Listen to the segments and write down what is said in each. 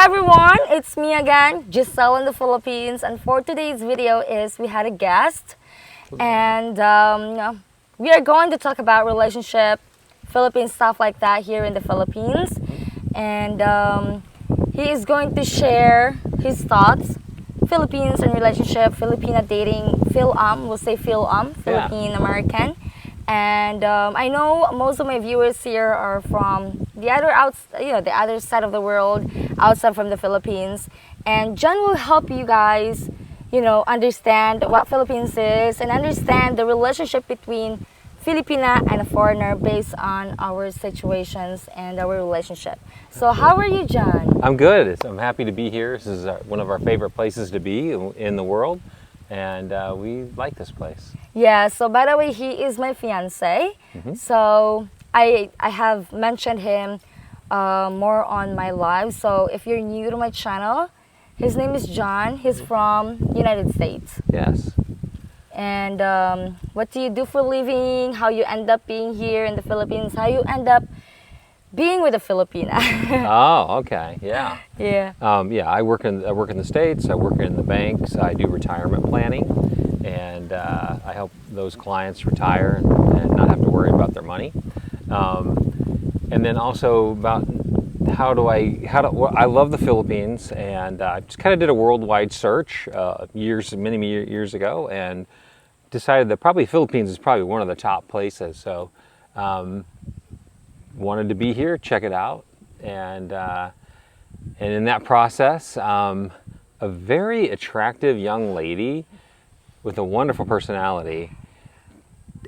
everyone, it's me again, Giselle in the Philippines, and for today's video is we had a guest, and we are going to talk about relationship, Philippine stuff like that here in the Philippines, and he is going to share his thoughts, Philippines and relationship, Filipina dating, we'll say Philippine American. And I know most of my viewers here are from the other side of the world, outside from the Philippines. And John will help you guys, understand what Philippines is and understand the relationship between Filipina and a foreigner based on our situations and our relationship. So how are you, John? I'm good. I'm happy to be here. This is one of our favorite places to be in the world. And we like this place. Yeah, so by the way, he is my fiance. So I have mentioned him more on my live. So if you're new to my channel, his name is John. He's from United States. Yes. And what do you do for a living? How you end up being here in the Philippines? How you end up being with a Filipina? Oh, okay. Yeah. Yeah. I work in the States. I work in the banks. I do retirement planning, and I help those clients retire and not have to worry about their money. And then also about I love the Philippines, and I just kind of did a worldwide search many years ago, and decided that probably Philippines is probably one of the top places. So wanted to be here, check it out, and in that process, a very attractive young lady with a wonderful personality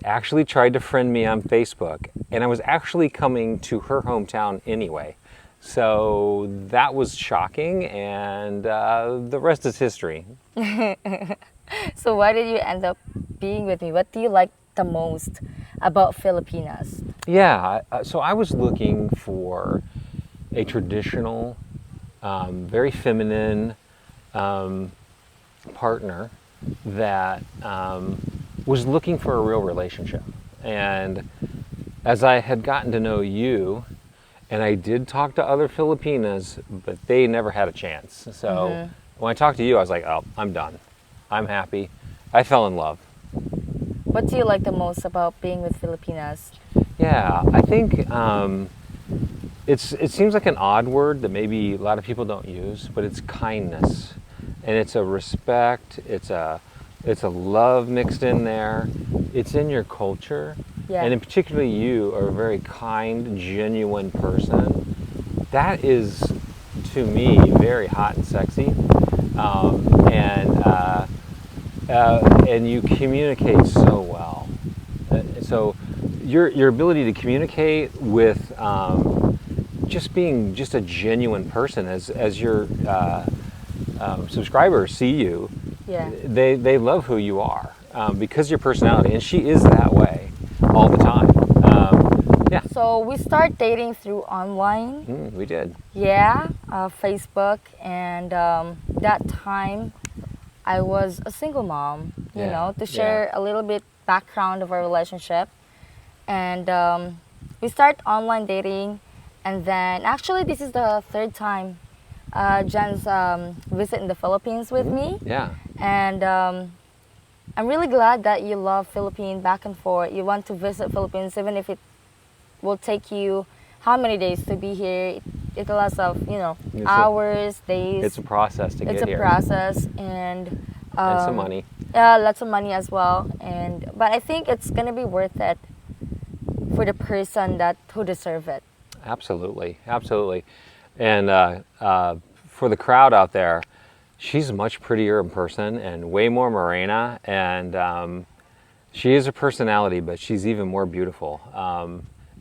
actually tried to friend me on Facebook, and I was actually coming to her hometown anyway. So that was shocking, and the rest is history. So why did you end up being with me? What do you like the most about Filipinas? Yeah, so I was looking for a traditional, very feminine partner that was looking for a real relationship. And as I had gotten to know you, and I did talk to other Filipinas, but they never had a chance. So when I talked to you, I was like, oh, I'm done. I'm happy. I fell in love. What do you like the most about being with Filipinas? Yeah, I think it seems like an odd word that maybe a lot of people don't use, but it's kindness, and it's a respect. It's a love mixed in there. It's in your culture, and in particular, you are a very kind, genuine person. That is, to me, very hot and sexy, and you communicate so well. So your ability to communicate with just being just a genuine person, as your subscribers see you, they love who you are because of your personality, and she is that way all the time. So we start dating through online. We did. Yeah, Facebook, and that time I was a single mom. To share a little bit background of our relationship, and we start online dating, and then actually this is the third time Jen's visiting the Philippines with me. Yeah. And I'm really glad that you love Philippines back and forth. You want to visit Philippines even if it will take you how many days to be here. It's a lot of hours, days. It's a process to get here. It's a process, and some money. Lots of money as well. But I think it's gonna be worth it for the person who deserve it. Absolutely. And for the crowd out there, she's much prettier in person and way more morena, and she is a personality, but she's even more beautiful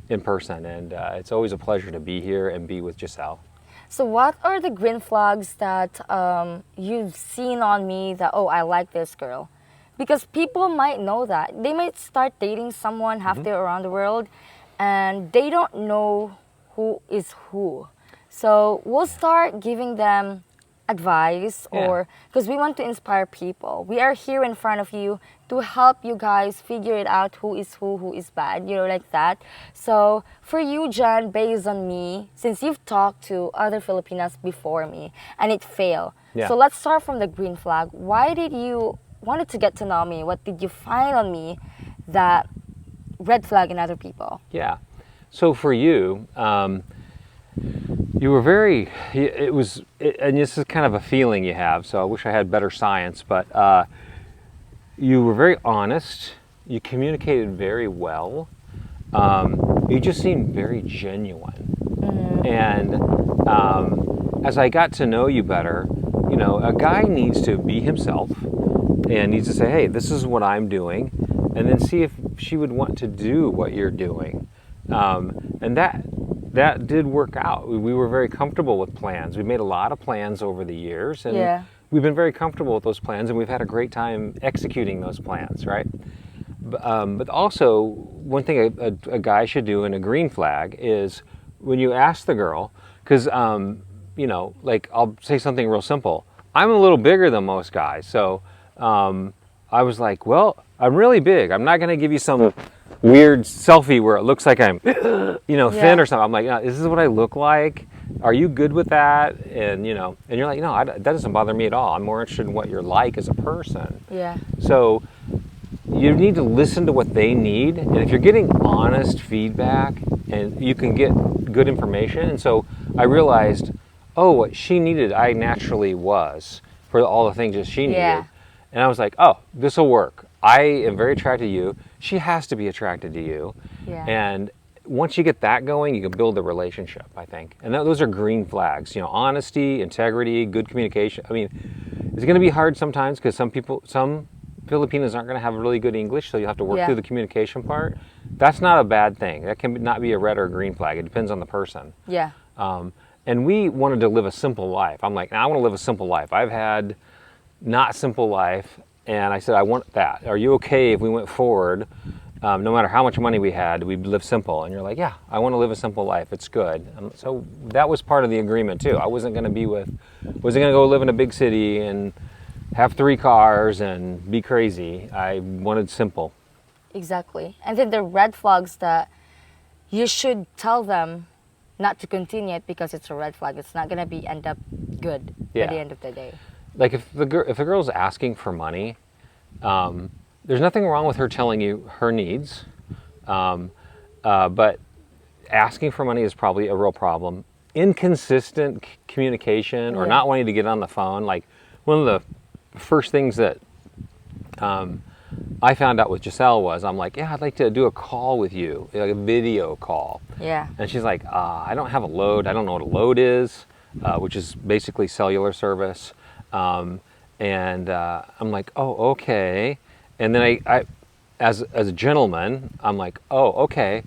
in person, and it's always a pleasure to be here and be with Giselle. So what are the green flags that you've seen on me that, oh, I like this girl? Because people might know that. They might start dating someone halfway around the world, and they don't know who is who. So we'll start giving them advice, Yeah. or because we want to inspire people. We are here in front of you to help you guys figure it out, who is bad, like that. So for you, John, based on me, since you've talked to other Filipinas before me and it failed. Yeah. So let's start from the green flag. Why did you wanted to get to know me? What did you find on me that red flag in other people? Yeah. So for you, you were very, and this is kind of a feeling you have, so I wish I had better science, but you were very honest, you communicated very well, you just seemed very genuine. And as I got to know you better, a guy needs to be himself and needs to say, hey, this is what I'm doing, and then see if she would want to do what you're doing. And that did work out. We were very comfortable with plans. We made a lot of plans over the years, and we've been very comfortable with those plans, and we've had a great time executing those plans, right? But also, one thing a guy should do in a green flag is when you ask the girl, because, like I'll say something real simple. I'm a little bigger than most guys, so I was like, well, I'm really big. I'm not going to give you some weird selfie where it looks like I'm, thin or something. I'm like, this is what I look like. Are you good with that? And, and you're like, no, that doesn't bother me at all. I'm more interested in what you're like as a person. Yeah. So you need to listen to what they need. And if you're getting honest feedback and you can get good information. And so I realized, what she needed, I naturally was for all the things that she needed. Yeah. And I was like, this will work. I am very attracted to you. She has to be attracted to you. Yeah. And once you get that going, you can build a relationship, I think. And those are green flags, honesty, integrity, good communication. I mean, it's going to be hard sometimes because some Filipinos aren't going to have really good English, so you have to work through the communication part. That's not a bad thing. That can not be a red or a green flag. It depends on the person. Yeah. And we wanted to live a simple life. I'm like, I want to live a simple life. I've had not simple life, and I said, I want that. Are you okay if we went forward, no matter how much money we had, we'd live simple? And you're like, yeah, I want to live a simple life. It's good. So that was part of the agreement too. I wasn't going to go live in a big city and have 3 cars and be crazy. I wanted simple. Exactly. And then the red flags that you should tell them not to continue it because it's a red flag. It's not going to end up good at the end of the day. Like if a girl's asking for money, there's nothing wrong with her telling you her needs, but asking for money is probably a real problem. Inconsistent communication or not wanting to get on the phone. Like one of the first things that I found out with Giselle was, I'm like, I'd like to do a call with you, like a video call. Yeah. And she's like, I don't have a load. I don't know what a load is, which is basically cellular service. I'm like, okay. And then I as a gentleman, I'm like, okay.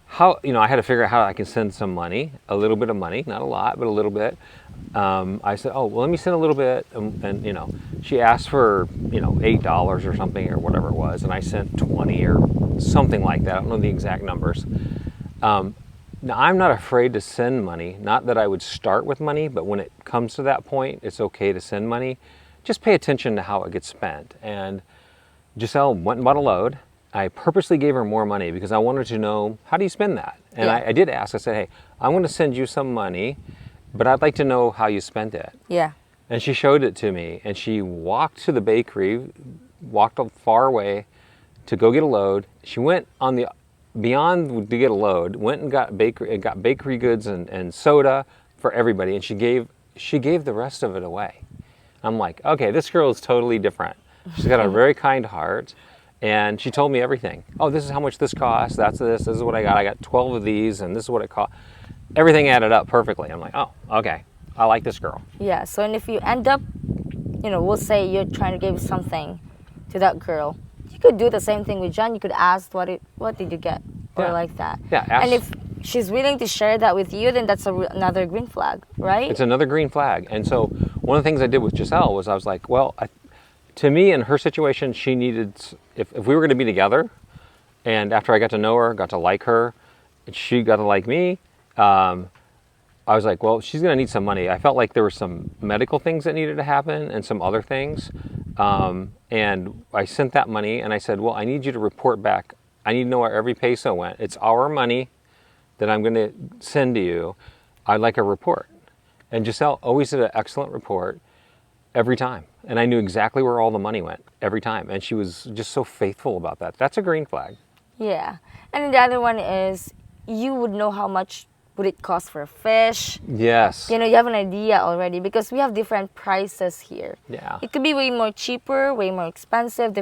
How, I had to figure out how I can send some money, a little bit of money, not a lot, but a little bit. I said, well, let me send a little bit. And she asked for, $8 or something or whatever it was. And I sent 20 or something like that. I don't know the exact numbers. Now, I'm not afraid to send money. Not that I would start with money, but when it comes to that point, it's okay to send money. Just pay attention to how it gets spent. And Giselle went and bought a load. I purposely gave her more money because I wanted to know, how do you spend that? And I did ask. I said, hey, I'm going to send you some money, but I'd like to know how you spent it. Yeah. And she showed it to me. And she walked to the bakery, walked far away to go get a load. She went on the beyond to get a load, went and got bakery goods and soda for everybody, and she gave the rest of it away. I'm like, okay, this girl is totally different. She's got a very kind heart, and she told me everything. Oh, this is how much this costs. This is what I got. I got 12 of these, and this is what it cost. Everything added up perfectly. I'm like, oh, okay, I like this girl. Yeah. So, and if you end up, we'll say you're trying to give something to that girl. You could do the same thing with John. You could ask, what did you get? Or like that. Yeah. And if she's willing to share that with you, then that's another green flag, right? It's another green flag. And so one of the things I did with Giselle was I was like, well, to me, in her situation, she needed, if we were going to be together, and after I got to know her, got to like her, and she got to like me, I was like, well, she's going to need some money. I felt like there were some medical things that needed to happen and some other things. And I sent that money and I said, well, I need you to report back. I need to know where every peso went. It's our money that I'm going to send to you. I'd like a report. And Giselle always did an excellent report every time. And I knew exactly where all the money went every time. And she was just so faithful about that. That's a green flag. Yeah. And then the other one is you would know how much would it cost for a fish. Yes. You know, you have an idea already because we have different prices here. Yeah. It could be way more cheaper, way more expensive.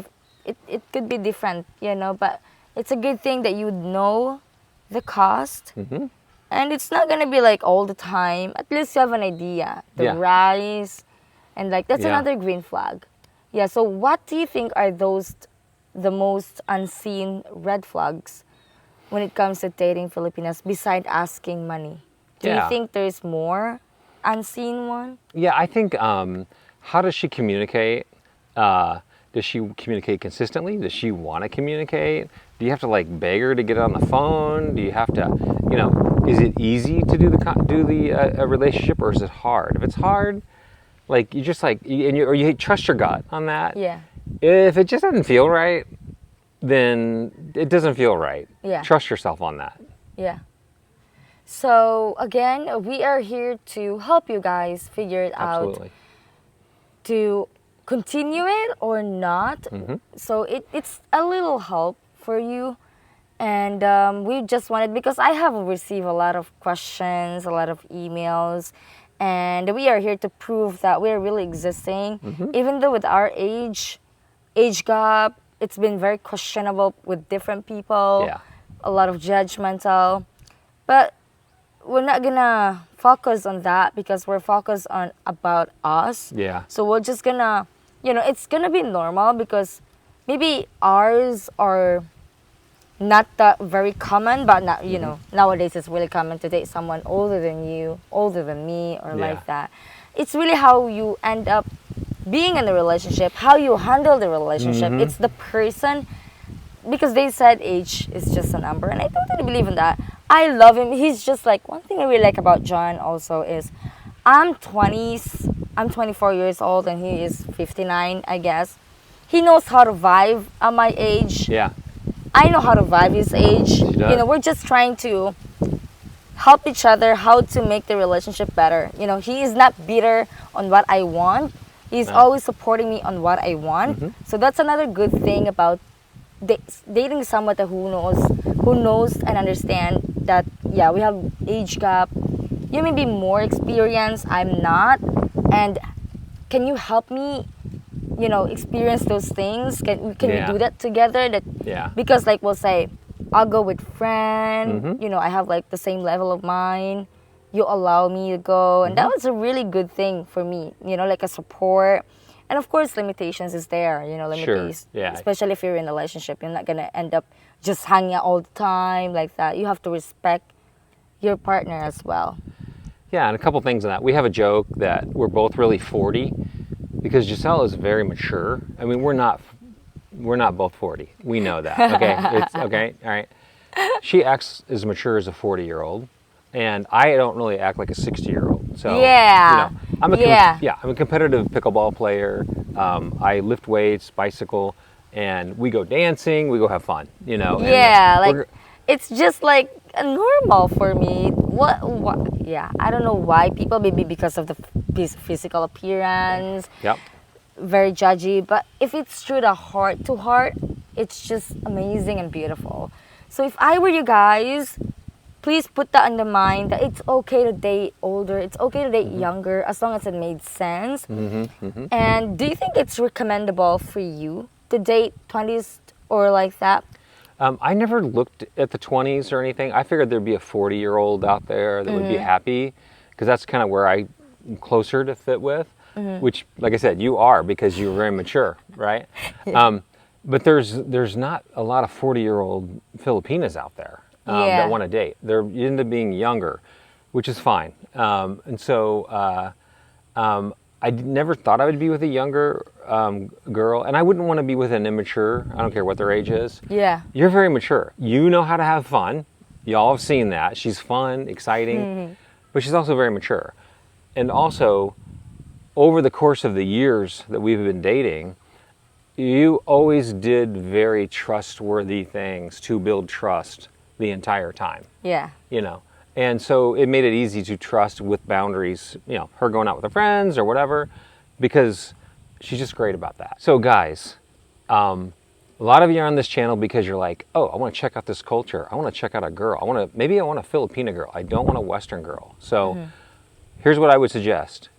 It could be different, you know, but it's a good thing that you would know the cost. Mm-hmm. And it's not going to be like all the time. At least you have an idea. The Yeah. rice and like that's Yeah. another green flag. Yeah, so what do you think are the most unseen red flags when it comes to dating Filipinas beside asking money? Do you Yeah. think there's more unseen one? Yeah, I think, how does she communicate? Does she communicate consistently? Does she want to communicate? Do you have to like beg her to get on the phone? Do you have to, you know, is it easy to do the relationship, or is it hard? If it's hard, like you just like, or you trust your gut on that. Yeah. If it just doesn't feel right, then it doesn't feel right. Yeah. Trust yourself on that. Yeah. So again, we are here to help you guys figure it out, Absolutely. to continue it or not. Mm-hmm. So it's a little help for you. And we just wanted, because I have received a lot of questions, a lot of emails, and we are here to prove that we are really existing. Mm-hmm. Even though with our age gap, it's been very questionable with different people, Yeah. a lot of judgmental. But we're not gonna focus on that because we're focused on about us. Yeah. So we're just gonna, you know, it's gonna be normal because maybe ours are not that very common, but not, you know, nowadays it's really common to date someone older than you, older than me, or like that. It's really how you end up being in the relationship, how you handle the relationship. It's the person, because they said age is just a number, and I totally believe in that. I love him. He's just like, one thing I really like about John also is I'm 24 years old and he is 59, I guess. He knows how to vibe at my age. Yeah. I know how to vibe his age. does. You know, we're just trying to help each other how to make the relationship better. You know, he is not bitter on what I want. He's No. always supporting me on what I want. So that's another good thing about dating someone who knows and understand that, yeah, we have age gap. You may be more experienced, I'm not. And can you help me, you know, experience those things? Can Yeah. we do that together? Yeah. Because like we'll say, I'll go with friend, you know, I have like the same level of mine. You allow me to go. And that was a really good thing for me, you know, like a support. And of course, limitations is there, you know, limitations. Yeah. Especially if you're in a relationship, you're not going to end up just hanging out all the time like that. You have to respect your partner as well. Yeah, and a couple things on that. We have a joke that we're both really 40 because Giselle is very mature. I mean, we're not both 40. We know that. Okay, it's okay. All right. She acts as mature as a 40-year-old, and I don't really act like a 60-year-old. So Yeah. you know, I'm a competitive pickleball player. I lift weights, bicycle, and we go dancing. We go have fun. You know. and Yeah, we're- like it's just like normal for me. What? Yeah, I don't know why people, maybe because of the physical appearance, Yep. very judgy. But if it's true to heart, it's just amazing and beautiful. So if I were you guys, please put that in the mind that it's okay to date older, it's okay to date younger, as long as it made sense. And do you think it's recommendable for you to date 20s or like that? I never looked at the 20s or anything. I figured there'd be a 40-year-old out there that would be happy, because that's kind of where I'm closer to fit with, which, like I said, you are, because you're very mature, right? But there's not a lot of 40-year-old Filipinas out there Yeah. that want to date. They're into being younger, which is fine. And so I never thought I would be with a younger girl, and I wouldn't want to be with an immature. I don't care what their age is. Yeah. You're very mature. You know how to have fun. Y'all have seen that. She's fun, exciting. but she's also very mature. And also, over the course of the years that we've been dating, you always did very trustworthy things to build trust the entire time. Yeah. You know, and so it made it easy to trust with boundaries, you know, her going out with her friends or whatever, because she's just great about that. So guys, a lot of you are on this channel because you're like, oh, I want to check out this culture. I want to check out a girl. Maybe I want a Filipina girl. I don't want a Western girl. So here's what I would suggest.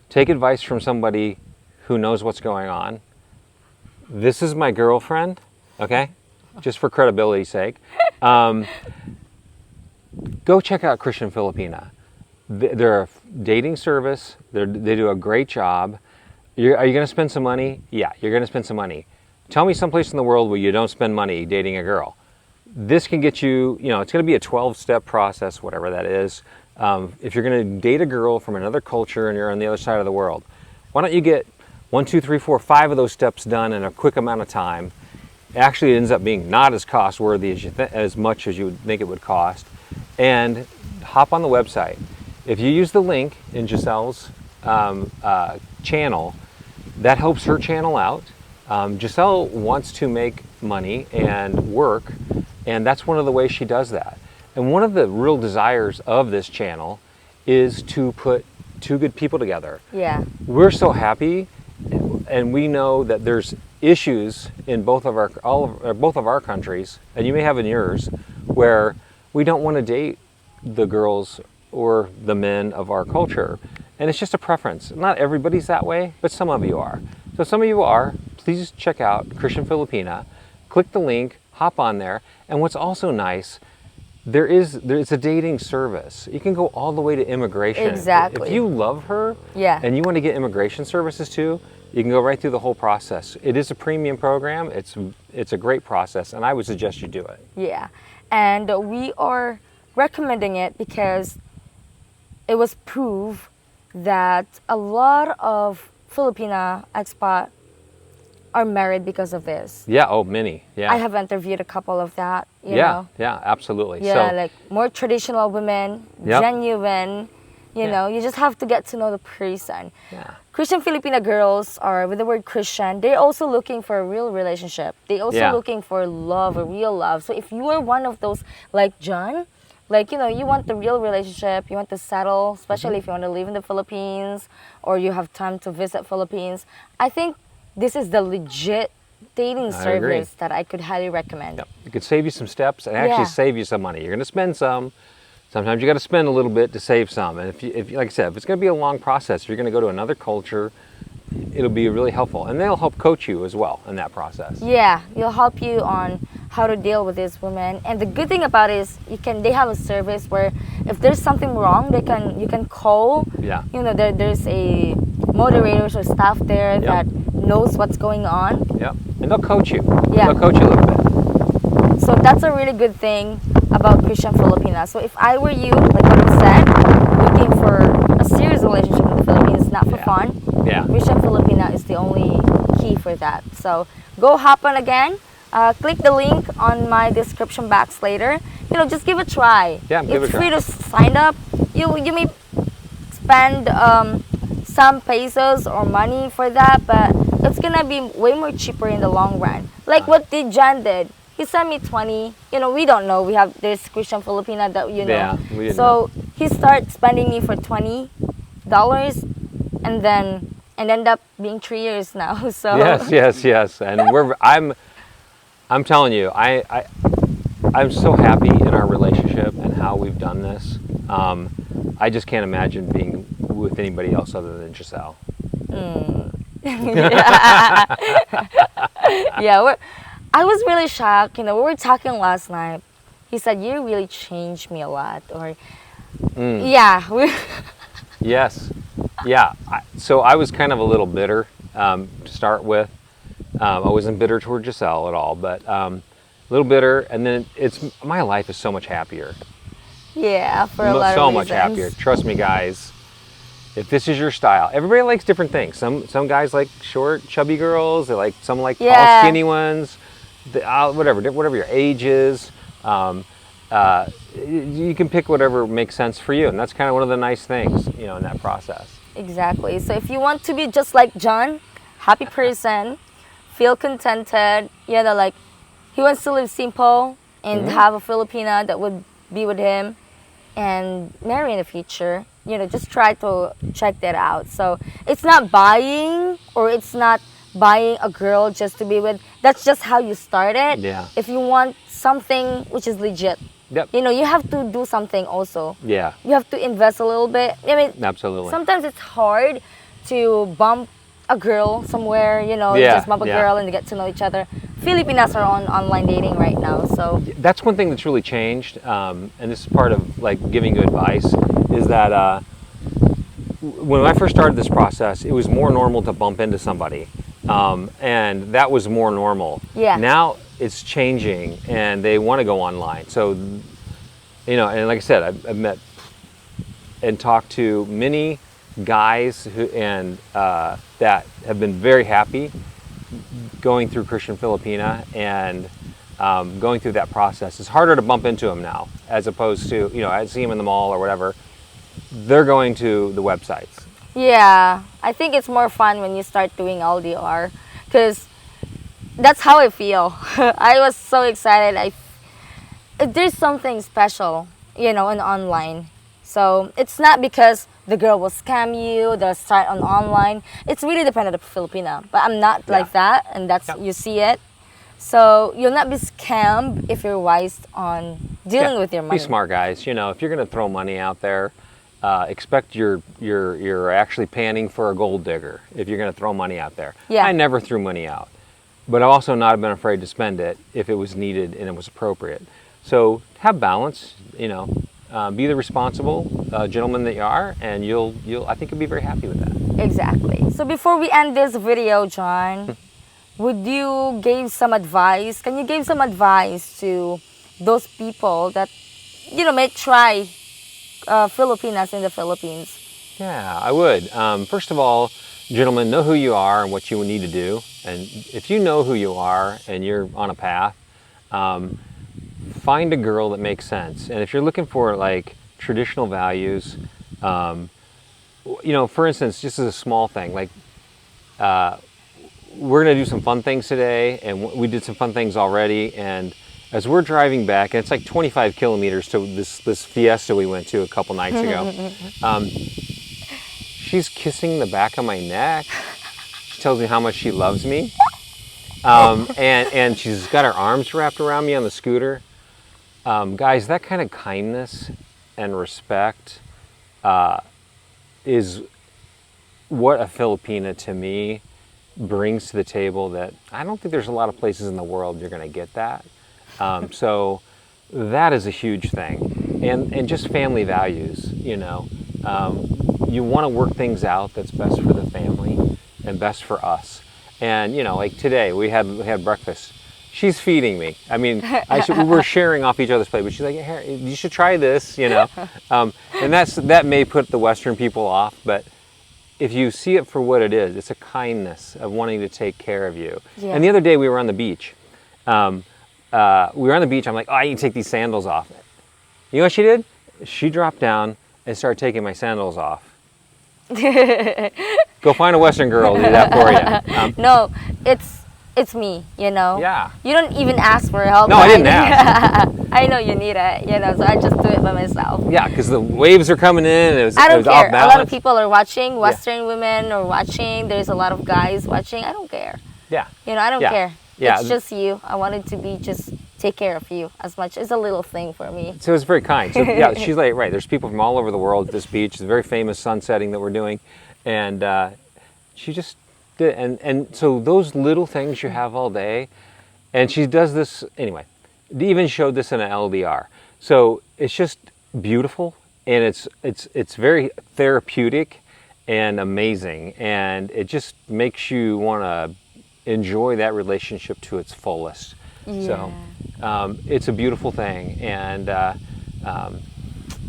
Take advice from somebody who knows what's going on. This is my girlfriend, okay? Just for credibility's sake. Go check out Christian Filipina. They're a dating service. They do a great job. Are you going to spend some money? Yeah, you're going to spend some money. Tell me someplace in the world where you don't spend money dating a girl. This can get you, you know, it's going to be a 12-step process, whatever that is. If you're going to date a girl from another culture and you're on the other side of the world, why don't you get 1, 2, 3, 4, 5 of those steps done in a quick amount of time? Actually, it ends up being not as cost-worthy as much as you would think it would cost. And hop on the website. If you use the link in Giselle's channel, that helps her channel out. Giselle wants to make money and work, and that's one of the ways she does that. And one of the real desires of this channel is to put two good people together. Yeah. We're so happy, and we know that there's issues in both of our countries, and you may have in yours, where we don't want to date the girls or the men of our culture. And it's just a preference. Not everybody's that way, but some of you are. So some of you are, please check out Christian Filipina, click the link, hop on there. And what's also nice, there's a dating service. You can go all the way to immigration. Exactly. If you love her and you want to get immigration services too, you can go right through the whole process. It is a premium program. It's a great process, and I would suggest you do it. Yeah. And we are recommending it because it was proved that a lot of Filipina expat are married because of this. Yeah, oh, many. Yeah. I have interviewed a couple of that, you know. Yeah, absolutely. Yeah, so, like more traditional women, genuine, you know, you just have to get to know the person. Yeah. Christian Filipina girls are, with the word Christian, they're also looking for a real relationship. They're also looking for love, a real love. So if you are one of those, like John, like, you know, you want the real relationship, you want to settle, especially if you want to live in the Philippines or you have time to visit Philippines, I think this is the legit dating service that I could highly recommend. Yep. It could save you some steps and actually save you some money. You're going to spend some. Sometimes you got to spend a little bit to save some. And if like I said, if it's going to be a long process, if you're going to go to another culture, it'll be really helpful. And they'll help coach you as well in that process. Yeah, it'll help you on how to deal with these women. And the good thing about it is they have a service where if there's something wrong, you can call. Yeah. You know, there's a moderators or staff there that knows what's going on. Yeah. And they'll coach you. Yeah. They'll coach you a little bit. So that's a really good thing about Christian Filipina. So if I were you, like what you said, looking for a serious relationship in the Philippines, not for fun, Christian Filipina is the only key for that. So go hop on again. Click the link on my description box later. You know, just give it a try. Yeah, give it a try. It's free to sign up. You may spend some pesos or money for that, but it's gonna be way more cheaper in the long run. Like what John did. He sent me 20. You know, we don't know. There's Christian Filipina that you know. Yeah, we didn't so know. He started spending me for $20, and then end up being 3 years now. So yes. And I'm telling you, I'm so happy in our relationship and how we've done this. I just can't imagine being with anybody else other than Giselle. Yeah, I was really shocked. You know, we were talking last night. He said, "You really changed me a lot." Or, Yes, yeah. So I was kind of a little bitter to start with. I wasn't bitter toward Giselle at all, but a little bitter. And then my life is so much happier. Yeah, for a lot of reasons. So much happier. Trust me, guys. If this is your style, everybody likes different things. Some guys like short, chubby girls. Some like tall, skinny ones. Whatever your age is. you can pick whatever makes sense for you, and that's kind of one of the nice things, you know, in that process. Exactly. So if you want to be just like John, happy person, feel contented, you know, like he wants to live simple and have a Filipina that would be with him and marry in the future, you know, just try to check that out. So it's not buying, or it's not buying a girl just to be with. That's just how you start it. Yeah. If you want something which is legit, Yep. you know, you have to do something also. Yeah. You have to invest a little bit. I mean, Absolutely. sometimes it's hard to bump a girl somewhere, you know, Yeah, just bump a yeah. girl and get to know each other. Filipinas are on online dating right now, so That's one thing that's really changed, and this is part of like giving you advice, is that when I first started this process, it was more normal to bump into somebody, and that was more normal. Yeah. Now it's changing, and they want to go online. So, you know, and like I said, I've met and talked to many guys who that have been very happy going through Christian Filipina and going through that process. It's harder to bump into them now, as opposed to, you know, I see them in the mall or whatever. They're going to the websites. yeah, I think it's more fun when you start doing LDR, because that's how I feel. I was so excited. There's something special, you know, in online. So it's not because the girl will scam you, they'll start on online. It's really dependent on Filipina. But I'm not like that, and that's you see it. So you'll not be scammed if you're wise on dealing with your money. Be smart, guys. You know, if you're going to throw money out there, expect you're actually panning for a gold digger if you're going to throw money out there. Yeah. I never threw money out, but I've also not been afraid to spend it if it was needed and it was appropriate. So have balance. You know, be the responsible gentleman that you are, and you'll I think you'll be very happy with that. Exactly. So before we end this video, John, would you give some advice? Can you give some advice to those people that, you know, may try Filipinas in the Philippines? Yeah, I would. First of all, gentlemen, know who you are and what you need to do. And if you know who you are and you're on a path, find a girl that makes sense. And if you're looking for like traditional values, you know, for instance, just as a small thing, like we're going to do some fun things today, and we did some fun things already. And as we're driving back, and it's like 25 kilometers to this fiesta we went to a couple nights ago, she's kissing the back of my neck. She tells me how much she loves me. And she's got her arms wrapped around me on the scooter. Guys, that kind of kindness and respect is what a Filipina to me brings to the table, that I don't think there's a lot of places in the world you're going to get that. So that is a huge thing. And just family values, you know. You want to work things out that's best for the family and best for us. And, you know, like today we had breakfast. She's feeding me. I mean, we were sharing off each other's plate, but she's like, "Here, you should try this," you know. And that may put the Western people off, but if you see it for what it is, it's a kindness of wanting to take care of you. Yeah. And the other day we were on the beach. We were on the beach. I'm like, "Oh, I need to take these sandals off." You know what she did? She dropped down and started taking my sandals off. Go find a Western girl to do that for you. No, it's me, you know. Yeah. You don't even ask for help. No, I didn't ask. I know you need it, you know, so I just do it by myself. Yeah, because the waves are coming in. I don't care. A lot of balance. people are watching. Western women are watching. There's a lot of guys watching. I don't care. Yeah. You know, I don't care. Yeah. It's just you. I wanted to be just take care of you as much. It's a little thing for me. So it's very kind. So yeah, she's like, right, there's people from all over the world at this beach. It's a very famous sunsetting that we're doing. And she just did, and so those little things you have all day, and she does this, anyway, even showed this in an LDR. So it's just beautiful, and it's very therapeutic and amazing, and it just makes you want to enjoy that relationship to its fullest. Yeah. So it's a beautiful thing, and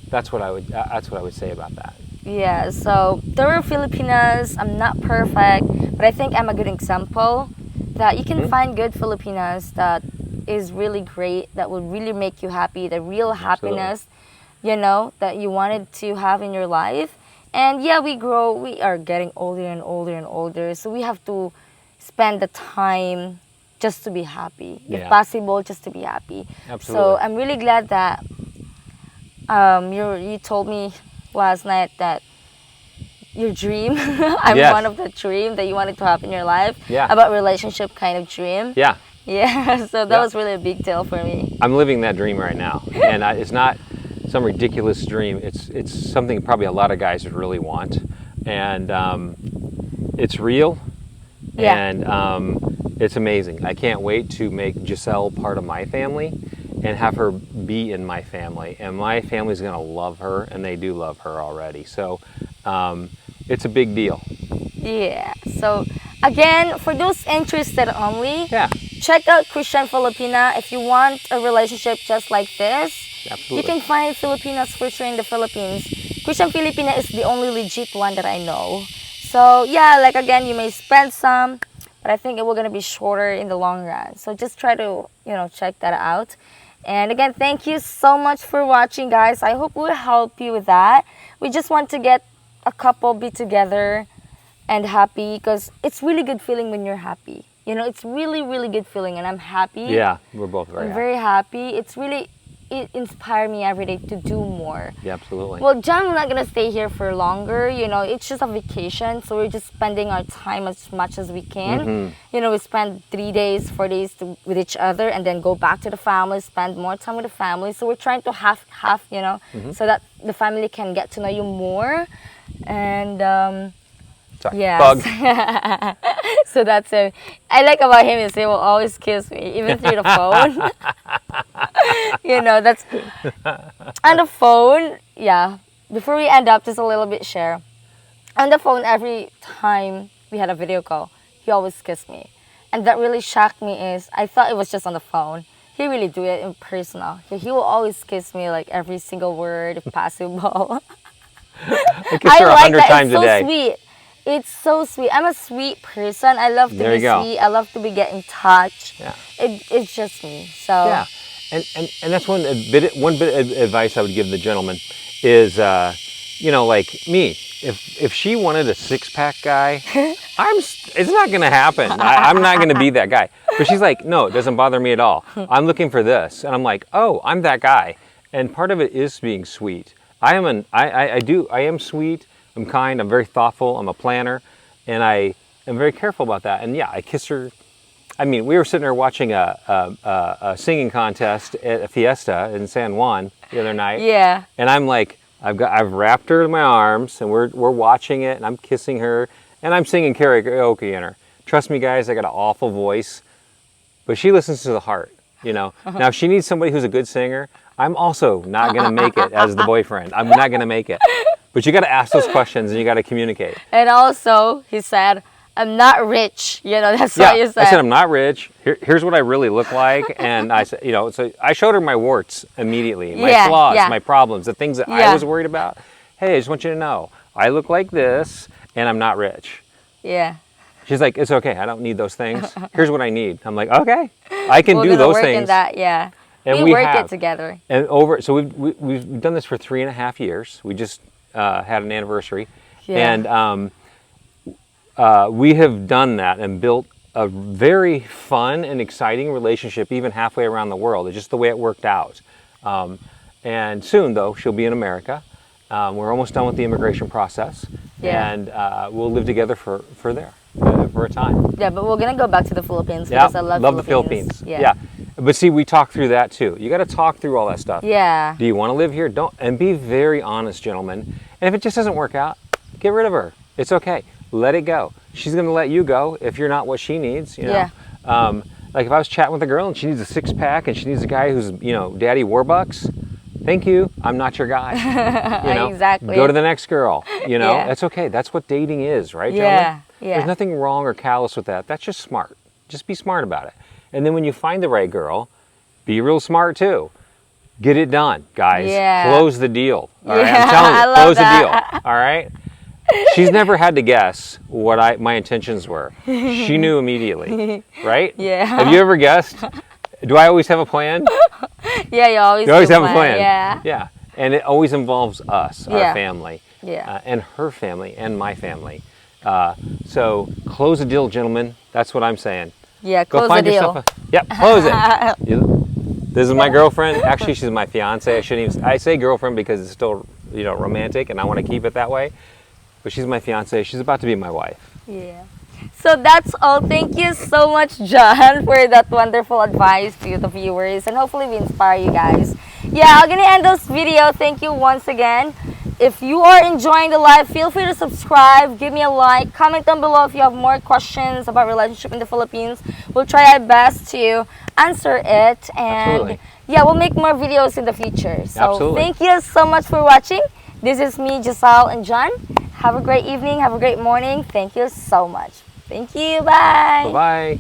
that's what I would say about that. Yeah, so there are Filipinas. I'm not perfect, but I think I'm a good example that you can find good Filipinas that is really great, that would really make you happy, the real Absolutely. happiness, you know, that you wanted to have in your life. And yeah, we are getting older and older and older, so we have to spend the time just to be happy, if Yeah. possible, just to be happy. Absolutely. So I'm really glad that you told me last night that your dream, I'm Yes. one of the dream that you wanted to have in your life, Yeah. about relationship kind of dream. Yeah. Yeah, so that Yeah. was really a big deal for me. I'm living that dream right now, and it's not some ridiculous dream. It's something probably a lot of guys would really want, and it's real, Yeah. and it's amazing. I can't wait to make Giselle part of my family, and have her be in my family, and my family's gonna love her, and they do love her already. So it's a big deal. Yeah. So again, for those interested only, Yeah, check out Christian Filipina if you want a relationship just like this. absolutely. You can find Filipinas for sure in the Philippines. Christian Filipina is the only legit one that I know. So yeah, like again, you may spend some, but I think it will gonna be shorter in the long run. So just try to, you know, check that out. And again, thank you so much for watching, guys. I hope we'll help you with that. We just want to get a couple be together and happy, because it's really good feeling when you're happy. You know, it's really, really good feeling, and I'm happy. Yeah, we're both very I'm happy. very happy. It inspires me every day to do more. Yeah, absolutely. Well, John, we're not gonna stay here for longer. You know, it's just a vacation, so we're just spending our time as much as we can. Mm-hmm. You know, we spend 3 days, 4 days with each other, and then go back to the family, spend more time with the family. So we're trying to half, you know, Mm-hmm. so that the family can get to know you more. And Sorry, yes. bug. So that's it. I like about him is he will always kiss me, even through the phone. You know, that's on the phone. Yeah. Before we end up, just a little bit share. On the phone, every time we had a video call, he always kissed me, and that really shocked me. Is I thought it was just on the phone. He really do it in personal. He will always kiss me, like every single word, if possible. I kiss her 100 that. times It's a day. so sweet. It's so sweet. I'm a sweet person. I love to There be you go. sweet. I love to be getting touched. Yeah. It's just me. So Yeah, and that's one bit of advice I would give the gentleman is, you know, like me. If she wanted a 6-pack guy, it's not gonna happen. I'm not gonna be that guy. But she's like, no, it doesn't bother me at all. I'm looking for this, and I'm like, oh, I'm that guy. And part of it is being sweet. I am sweet. I'm kind. I'm very thoughtful. I'm a planner, and I am very careful about that. And yeah, I kiss her. I mean, we were sitting there watching a singing contest at a fiesta in San Juan the other night. yeah. And I'm like, I've wrapped her in my arms, and we're watching it, and I'm kissing her, and I'm singing karaoke in her. Trust me, guys, I got an awful voice, but she listens to the heart. You know. Now, if she needs somebody who's a good singer, I'm also not gonna make it as the boyfriend. I'm not gonna make it. But you got to ask those questions, and you got to communicate. And also, he said, "I'm not rich." You know, that's what you said. I said I'm not rich. Here's what I really look like, and I said, you know, so I showed her my warts immediately, my Yeah, flaws, yeah. my problems, the things that I Yeah. was worried about. Hey, I just want you to know, I look like this, and I'm not rich. Yeah. She's like, it's okay. I don't need those things. Here's what I need. I'm like, okay, I can We're do gonna those work things. in that. Yeah. And we work have. it together. And so we've done this for 3.5 years. We just had an anniversary, Yeah. and we have done that and built a very fun and exciting relationship, even halfway around the world. It's just the way it worked out. And soon, though, she'll be in America. We're almost done with the immigration process, Yeah. and we'll live together for a time. Yeah, but we're gonna go back to the Philippines Yeah, because I love the Philippines. Philippines. Yeah. But see, we talk through that too. You got to talk through all that stuff. Yeah. Do you want to live here? Don't, and be very honest, gentlemen. And if it just doesn't work out, get rid of her. It's okay. Let it go. She's going to let you go if you're not what she needs. You know? Yeah. Like if I was chatting with a girl and she needs a 6-pack and she needs a guy who's, you know, Daddy Warbucks. Thank you. I'm not your guy. You know? Exactly. Go to the next girl. You know, Yeah. that's okay. That's what dating is, right, Yeah. gentlemen? Yeah. There's nothing wrong or callous with that. That's just smart. Just be smart about it. And then when you find the right girl, be real smart too. Get it done, guys. Yeah. Close the deal. All right? Yeah, I'm telling you, I love close that. the deal. All right. She's never had to guess what my intentions were. She knew immediately, right? Yeah. Have you ever guessed? Do I always have a plan? Yeah, you always, You always do have a plan. Yeah. Yeah. And it always involves us, Yeah. our family, Yeah. and her family, and my family. So close the deal, gentlemen. That's what I'm saying. Yeah, Go close find the deal. yourself a. Yep, close it. This is my girlfriend. Actually, she's my fiance. I shouldn't even. I say girlfriend because it's still, romantic, and I want to keep it that way. But she's my fiance. She's about to be my wife. Yeah. So that's all. Thank you so much, John, for that wonderful advice to the viewers, and hopefully we inspire you guys. Yeah, I'm gonna end this video. Thank you once again. If you are enjoying the live, feel free to subscribe, give me a like, comment down below if you have more questions about relationship in the Philippines. We'll try our best to answer it, and Absolutely. yeah, we'll make more videos in the future. So Absolutely. thank you so much for watching. This is me, Giselle and John. Have a great evening, have a great morning. Thank you so much. Thank you, bye. Bye bye.